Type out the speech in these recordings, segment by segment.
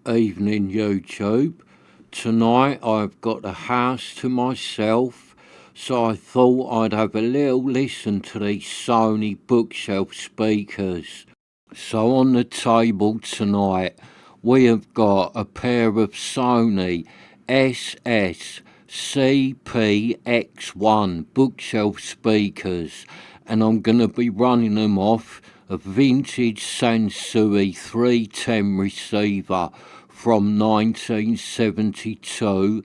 Evening YouTube. Tonight I've got the house to myself, so I thought I'd have a little listen to these Sony bookshelf speakers. So on the table tonight we have got a pair of Sony SSCPX1 bookshelf speakers, and I'm going to be running them off a vintage Sansui 310 receiver from 1972.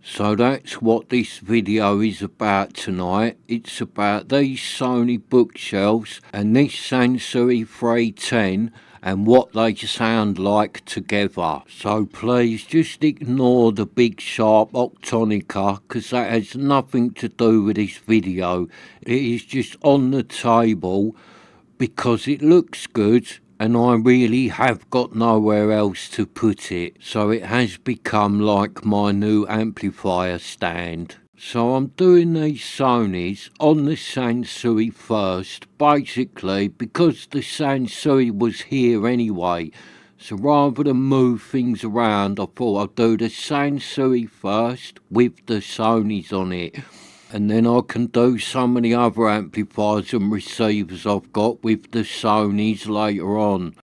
So that's what this video is about tonight. It's about these Sony bookshelves and this Sansui 310 and what they sound like together. So please just ignore the big sharp octonica, because that has nothing to do with this video. It is just on the table because it looks good and I really have got nowhere else to put it, so it has become like my new amplifier stand. So I'm doing these Sonys on the Sansui first, basically because the Sansui was here anyway. So rather than move things around, I thought I'd do the Sansui first with the Sonys on it, and then I can do some of the other amplifiers and receivers I've got with the Sonys later on.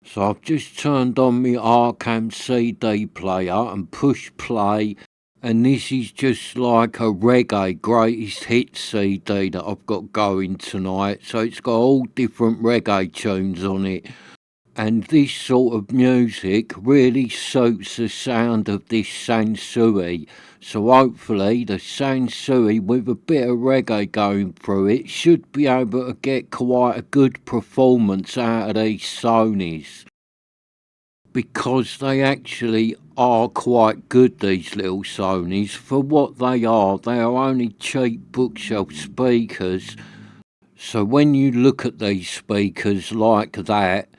So I've just turned on my Arkham CD player and pushed play, and this is just like a reggae greatest hits CD that I've got going tonight. So it's got all different reggae tunes on it. And this sort of music really suits the sound of this Sansui. So hopefully the Sansui with a bit of reggae going through it should be able to get quite a good performance out of these Sonys, because they actually are quite good, these little Sonys, for what they are. They are only cheap bookshelf speakers. So when you look at these speakers like that,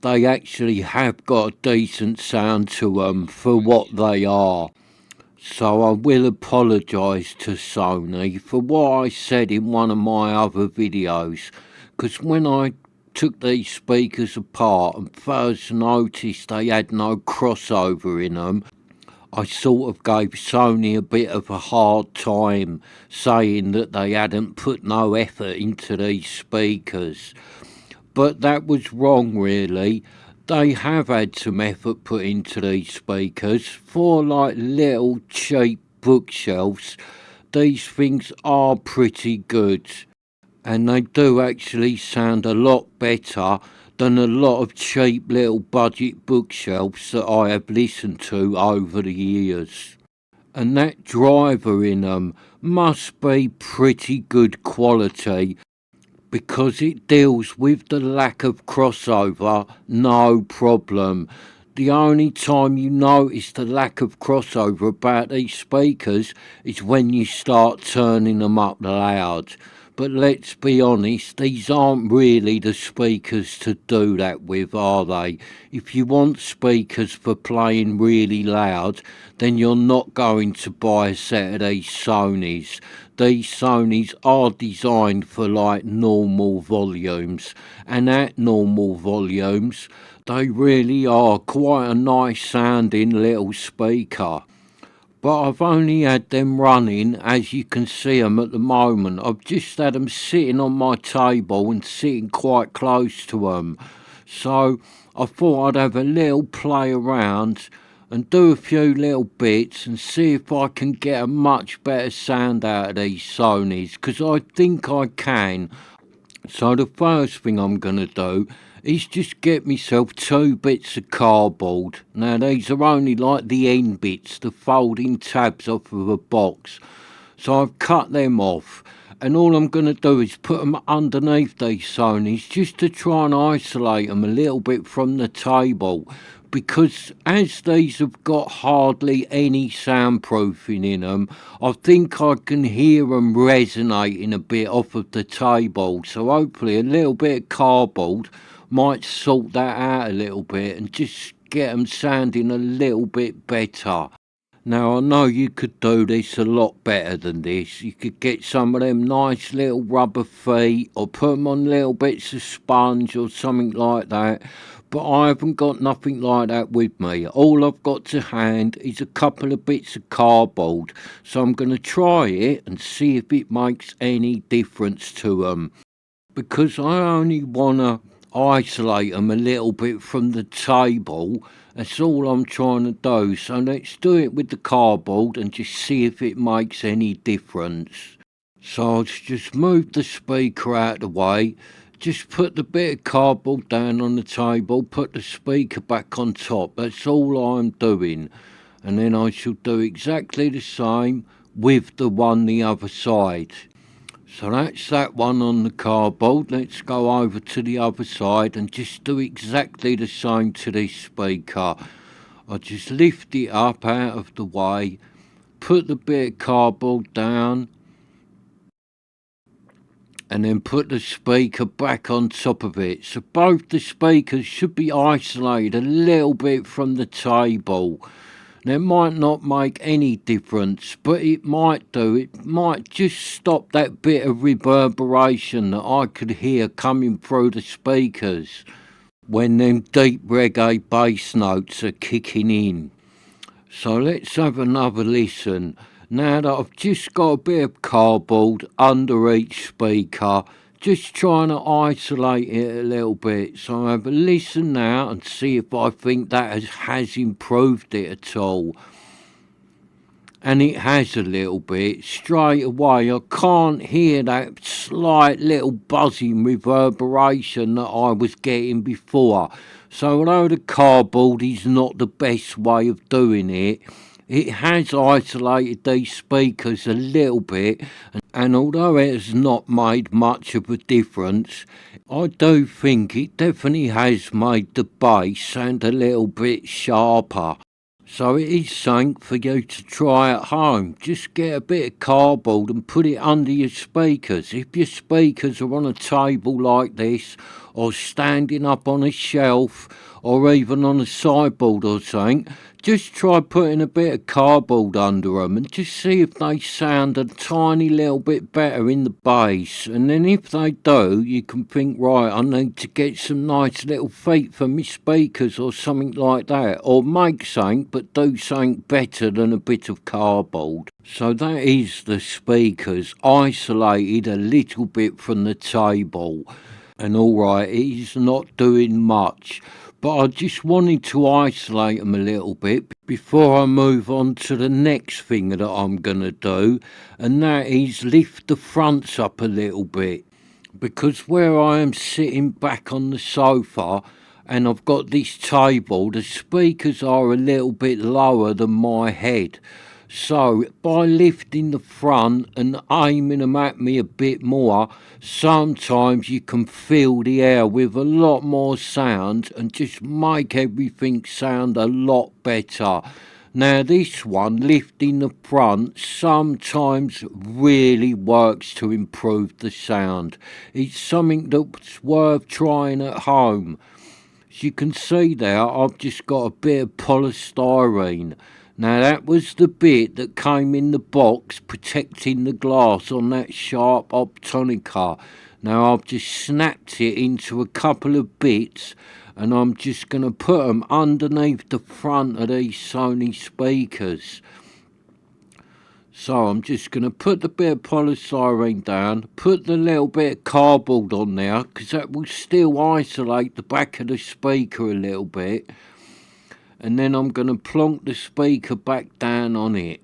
they actually have got a decent sound to them for what they are. So I will apologise to Sony for what I said in one of my other videos, because when I took these speakers apart and first noticed they had no crossover in them, I sort of gave Sony a bit of a hard time, saying that they hadn't put no effort into these speakers. But that was wrong, really. They have had some effort put into these speakers. For like little cheap bookshelves, these things are pretty good, and they do actually sound a lot better than a lot of cheap little budget bookshelves that I have listened to over the years. And that driver in them must be pretty good quality, because it deals with the lack of crossover, no problem. The only time you notice the lack of crossover about these speakers is when you start turning them up loud. But let's be honest, these aren't really the speakers to do that with, are they? If you want speakers for playing really loud, then you're not going to buy a set of these Sonys. These Sonys are designed for like normal volumes, and at normal volumes they really are quite a nice sounding little speaker. But I've only had them running, as you can see them at the moment. I've just had them sitting on my table and sitting quite close to them. So I thought I'd have a little play around and do a few little bits and see if I can get a much better sound out of these Sonys, because I think I can. So the first thing I'm going to do is just get myself 2 bits of cardboard. Now these are only like the end bits, the folding tabs off of a box. So I've cut them off, and all I'm going to do is put them underneath these Sonys just to try and isolate them a little bit from the table, because as these have got hardly any soundproofing in them, I think I can hear them resonating a bit off of the table. So hopefully a little bit of cardboard might sort that out a little bit and just get them sounding a little bit better. Now I know you could do this a lot better than this. You could get some of them nice little rubber feet or put them on little bits of sponge or something like that. but I haven't got nothing like that with me. All I've got to hand is a couple of bits of cardboard, so I'm going to try it and see if it makes any difference to them, because I only want to isolate them a little bit from the table. That's all I'm trying to do. So let's do it with the cardboard and just see if it makes any difference. So I'll just move the speaker out of the way, just put the bit of cardboard down on the table, put the speaker back on top. That's all I'm doing. And then I shall do exactly the same with the one the other side. So that's that one on the cardboard. Let's go over to the other side and just do exactly the same to this speaker. I just lift it up out of the way, put the bit of cardboard down, and then put the speaker back on top of it. So both the speakers should be isolated a little bit from the table. Now, it might not make any difference, but it might do. It might just stop that bit of reverberation that I could hear coming through the speakers when them deep reggae bass notes are kicking in. So let's have another listen. Now that I've just got a bit of cardboard under each speaker, just trying to isolate it a little bit. So I'll have a listen now and see if I think that has improved it at all. And it has a little bit. Straight away, I can't hear that slight little buzzing reverberation that I was getting before. So although the cardboard is not the best way of doing it, it has isolated these speakers a little bit, and although it has not made much of a difference, I do think it definitely has made the bass sound a little bit sharper. So it is something for you to try at home. Just get a bit of cardboard and put it under your speakers. If your speakers are on a table like this, or standing up on a shelf, or even on a sideboard or something, just try putting a bit of cardboard under them and just see if they sound a tiny little bit better in the bass. And then if they do, you can think, right, I need to get some nice little feet for my speakers or something like that, or make something but do something better than a bit of cardboard. So that is the speakers isolated a little bit from the table. And alright, it is not doing much, but I just wanted to isolate them a little bit before I move on to the next thing that I'm going to do, and that is lift the fronts up a little bit, because where I am sitting back on the sofa and I've got this table, the speakers are a little bit lower than my head. So by lifting the front and aiming them at me a bit more, sometimes you can fill the air with a lot more sound and just make everything sound a lot better. Now this one, lifting the front, sometimes really works to improve the sound. It's something that's worth trying at home. As you can see there, I've just got a bit of polystyrene. Now that was the bit that came in the box protecting the glass on that sharp optonica. Now I've just snapped it into a couple of bits, and I'm just going to put them underneath the front of these Sony speakers. So I'm just going to put the bit of polystyrene down, put the little bit of cardboard on there, because that will still isolate the back of the speaker a little bit. And then I'm going to plonk the speaker back down on it.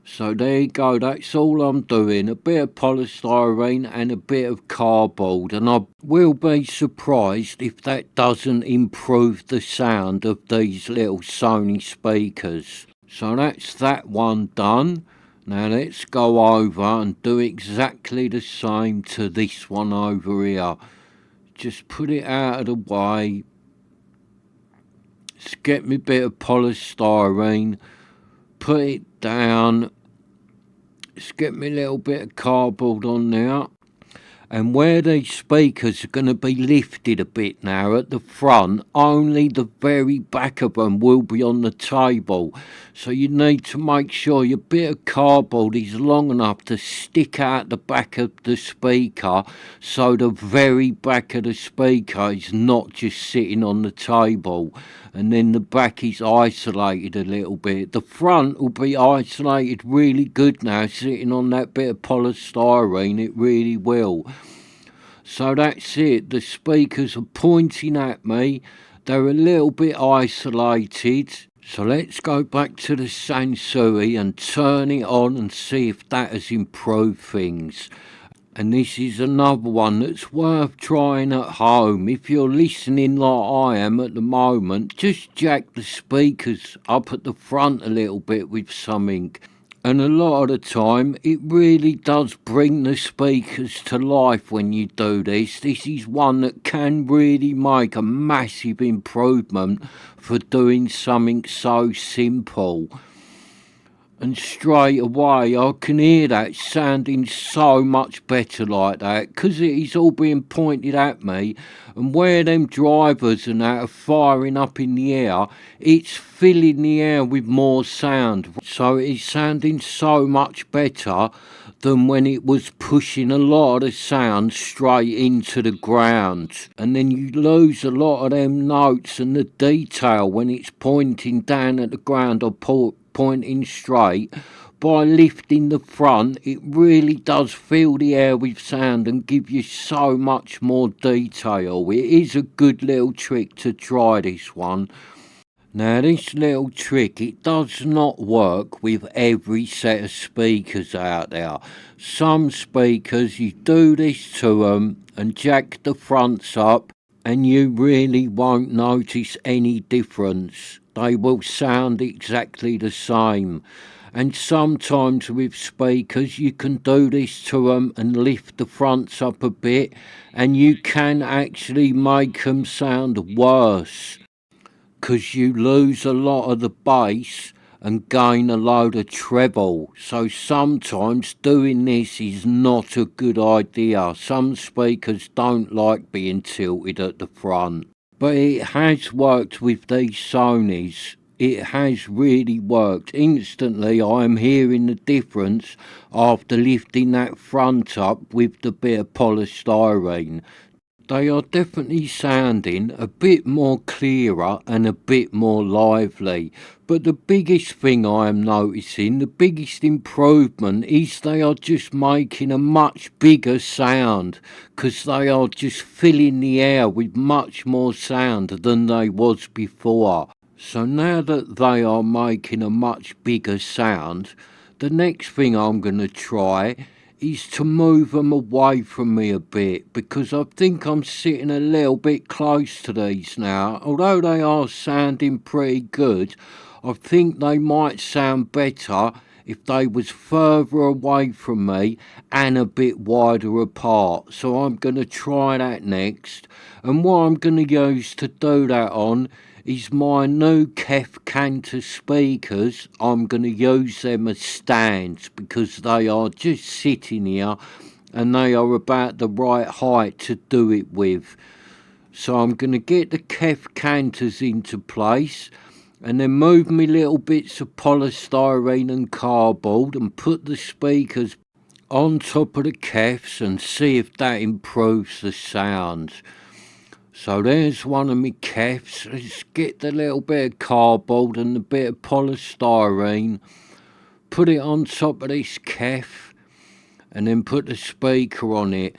So there you go, that's all I'm doing, a bit of polystyrene and a bit of cardboard, and I will be surprised if that doesn't improve the sound of these little Sony speakers. So that's that one done. Now let's go over and do exactly the same to this one over here. Just put it out of the way. Just get me a bit of polystyrene, put it down, just get me a little bit of cardboard on there, And where these speakers are going to be lifted a bit now at the front, only the very back of them will be on the table. So you need to make sure your bit of cardboard is long enough to stick out the back of the speaker, so the very back of the speaker is not just sitting on the table. And then the back is isolated a little bit. The front will be isolated really good now, sitting on that bit of polystyrene, it really will. So that's it, the speakers are pointing at me, they're a little bit isolated. So let's go back to the Sansui and turn it on and see if that has improved things. And this is another one that's worth trying at home. If you're listening like I am at the moment, just jack the speakers up at the front a little bit with something. And a lot of the time, it really does bring the speakers to life when you do this. This is one that can really make a massive improvement for doing something so simple. And straight away I can hear that sounding so much better like that, because it is all being pointed at me, and where them drivers and that are firing up in the air, it's filling the air with more sound. So it's sounding so much better than when it was pushing a lot of the sound straight into the ground. And then you lose a lot of them notes and the detail when it's pointing down at the ground or pointing straight. By lifting the front, it really does fill the air with sound and give you so much more detail. It is a good little trick to try, this one. Now this little trick, it does not work with every set of speakers out there. Some speakers, you do this to them and jack the fronts up and you really won't notice any difference. They will sound exactly the same. And sometimes with speakers you can do this to them and lift the fronts up a bit and you can actually make them sound worse, because you lose a lot of the bass and gain a load of treble. So sometimes doing this is not a good idea. Some speakers don't like being tilted at the front. But it has worked with these Sonys. It has really worked. Instantly I am hearing the difference after lifting that front up with the bit of polystyrene. They are definitely sounding a bit more clearer and a bit more lively. But the biggest thing I am noticing, the biggest improvement, is they are just making a much bigger sound, because they are just filling the air with much more sound than they was before. So now that they are making a much bigger sound, the next thing I'm going to try is to move them away from me a bit, because I think I'm sitting a little bit close to these now. Although they are sounding pretty good, I think they might sound better if they was further away from me and a bit wider apart. So I'm going to try that next. And what I'm going to use to do that on is my new Kef Cantor speakers. I'm going to use them as stands because they are just sitting here and they are about the right height to do it with. So I'm going to get the Kef Cantors into place and then move me little bits of polystyrene and cardboard and put the speakers on top of the Kefs and see if that improves the sound. So there's one of my Kefs. Let's get the little bit of cardboard and the bit of polystyrene, put it on top of this Kef, and then put the speaker on it.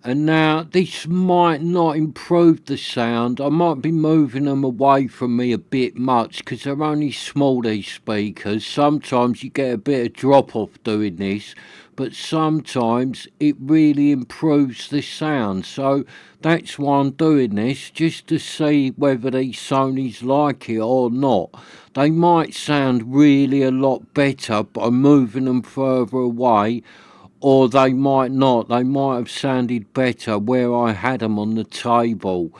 And now this might not improve the sound. I might be moving them away from me a bit much because they're only small, these speakers. Sometimes you get a bit of drop off doing this, but sometimes it really improves the sound. So that's why I'm doing this, just to see whether these Sonys like it or not. They might sound really a lot better by moving them further away, or they might not. They might have sounded better where I had them on the table.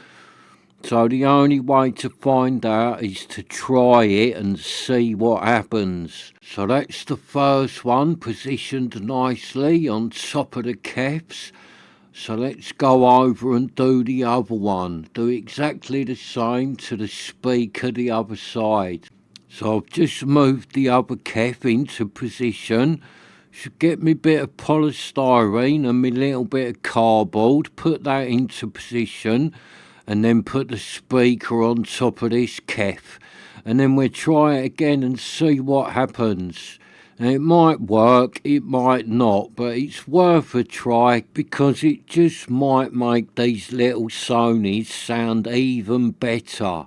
So the only way to find out is to try it and see what happens. So that's the first one, positioned nicely on top of the Kefs. So let's go over and do the other one. Do exactly the same to the speaker the other side. So I've just moved the other kef into position. Should get me bit of polystyrene and me little bit of cardboard, put that into position, and then put the speaker on top of this kef. And then we'll try it again and see what happens. Now, it might work, it might not, but it's worth a try because it just might make these little Sonys sound even better.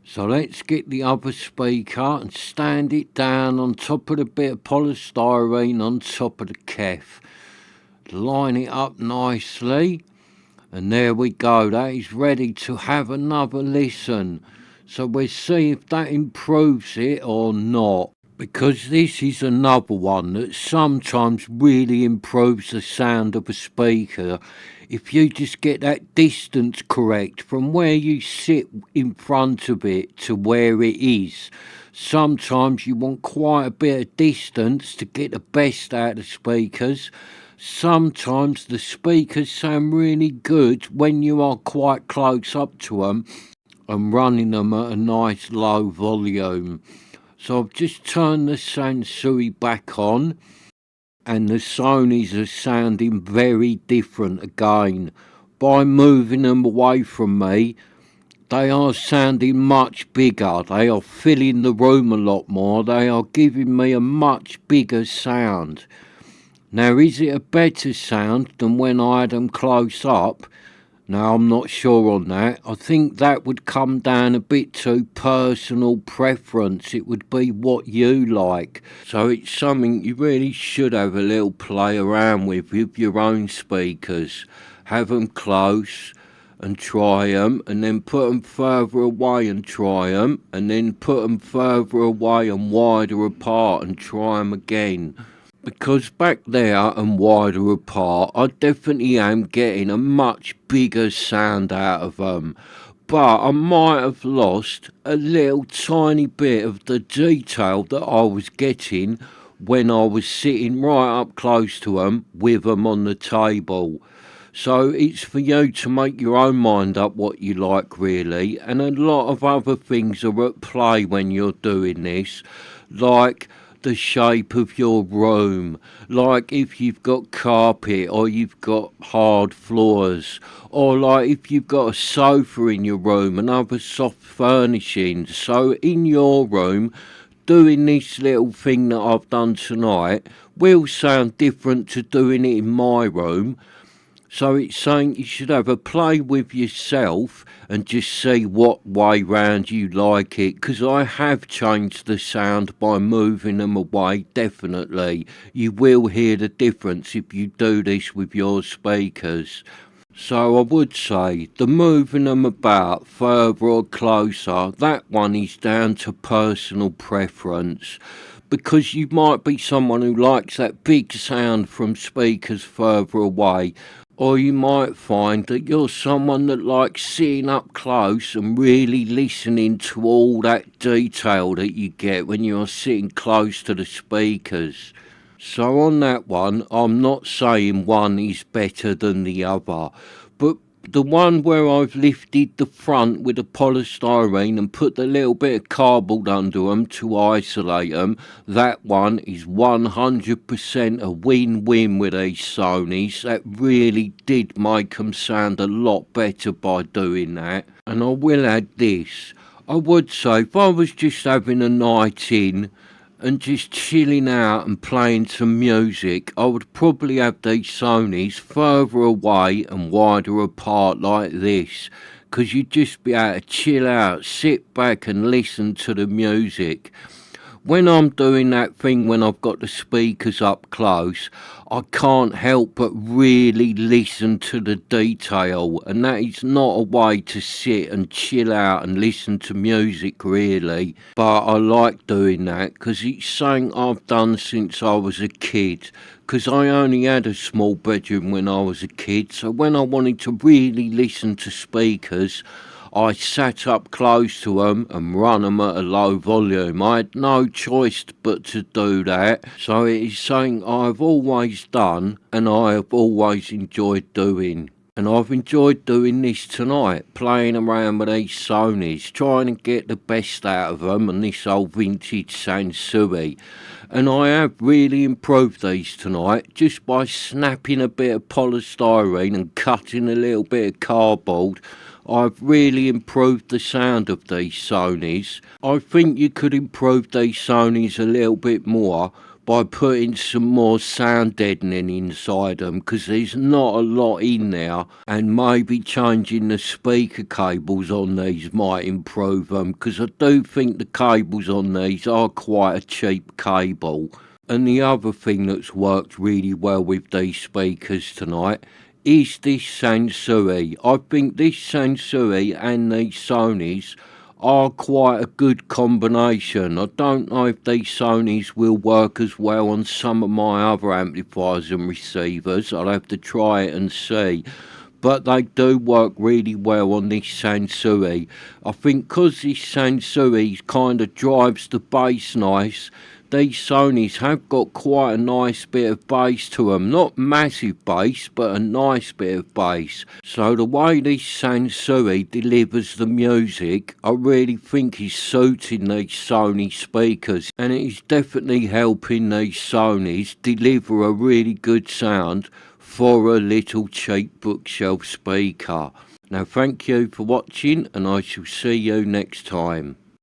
So let's get the other speaker and stand it down on top of the bit of polystyrene on top of the kef. Line it up nicely, and there we go. That is ready to have another listen. So we'll see if that improves it or not. Because this is another one that sometimes really improves the sound of a speaker if you just get that distance correct from where you sit in front of it to where it is. Sometimes you want quite a bit of distance to get the best out of the speakers. Sometimes the speakers sound really good when you are quite close up to them and running them at a nice low volume. So I've just turned the Sansui back on, and the Sonys are sounding very different again. By moving them away from me, they are sounding much bigger. They are filling the room a lot more. They are giving me a much bigger sound. Now, is it a better sound than when I had them close up? Now, I'm not sure on that. I think that would come down a bit to personal preference. It would be what you like. So it's something you really should have a little play around with your own speakers. Have them close and try them, and then put them further away and try them, and then put them further away and wider apart and try them again. Because back there and wider apart, I definitely am getting a much bigger sound out of them. But I might have lost a little tiny bit of the detail that I was getting when I was sitting right up close to them with them on the table. So it's for you to make your own mind up what you like really, and a lot of other things are at play when you're doing this, like the shape of your room, like if you've got carpet or you've got hard floors, or like if you've got a sofa in your room and other soft furnishings. So in your room, doing this little thing that I've done tonight will sound different to doing it in my room. So it's saying you should have a play with yourself and just see what way round you like it, because I have changed the sound by moving them away, definitely. You will hear the difference if you do this with your speakers. So I would say the moving them about further or closer, that one is down to personal preference. Because you might be someone who likes that big sound from speakers further away, or you might find that you're someone that likes sitting up close and really listening to all that detail that you get when you're sitting close to the speakers. So on that one, I'm not saying one is better than the other, but the one where I've lifted the front with the polystyrene and put the little bit of cardboard under them to isolate them, that one is 100% a win-win with these Sonys. That really did make them sound a lot better by doing that. And I will add this, I would say if I was just having a night in and just chilling out and playing some music, I would probably have these Sonys further away and wider apart like this, because you'd just be able to chill out, sit back and listen to the music. When I'm doing that thing when I've got the speakers up close, I can't help but really listen to the detail, and that is not a way to sit and chill out and listen to music really. But I like doing that because it's something I've done since I was a kid, because I only had a small bedroom when I was a kid, so when I wanted to really listen to speakers, I sat up close to them and run them at a low volume. I had no choice but to do that, so it is something I've always done and I have always enjoyed doing. And I've enjoyed doing this tonight, playing around with these Sonys, trying to get the best out of them and this old vintage Sansui. And I have really improved these tonight just by snapping a bit of polystyrene and cutting a little bit of cardboard. I've really improved the sound of these Sonys. I think you could improve these Sonys a little bit more by putting some more sound deadening inside them, because there's not a lot in there, and maybe changing the speaker cables on these might improve them, because I do think the cables on these are quite a cheap cable. And the other thing that's worked really well with these speakers tonight is this Sansui. I think this Sansui and these Sonys are quite a good combination. I don't know if these Sonys will work as well on some of my other amplifiers and receivers. I'll have to try it and see. But they do work really well on this Sansui. I think because this Sansui kind of drives the bass nice, these Sonys have got quite a nice bit of bass to them. Not massive bass, but a nice bit of bass. So the way this Sansui delivers the music, I really think is suiting these Sony speakers. And it is definitely helping these Sonys deliver a really good sound for a little cheap bookshelf speaker. Now thank you for watching, and I shall see you next time.